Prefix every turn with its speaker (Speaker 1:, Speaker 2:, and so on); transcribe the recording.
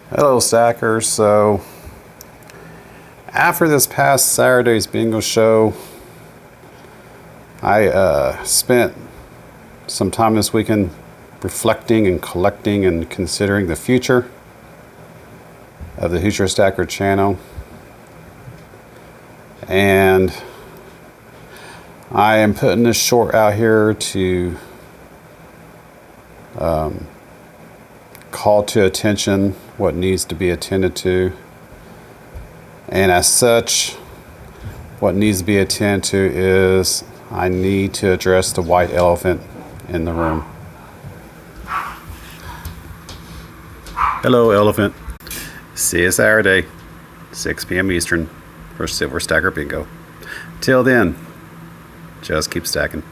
Speaker 1: Hello Stackers. So after this past Saturday's bingo show, I spent some time this weekend reflecting and collecting and considering the future of the Hoosier Stacker channel. And I am putting this short out here to call to attention what needs to be attended to. And as such, what needs to be attended to is I need to address the white elephant in the room. Hello, elephant. See you Saturday, 6 p.m. Eastern for Silver Stacker Bingo. Till then, just keep stacking.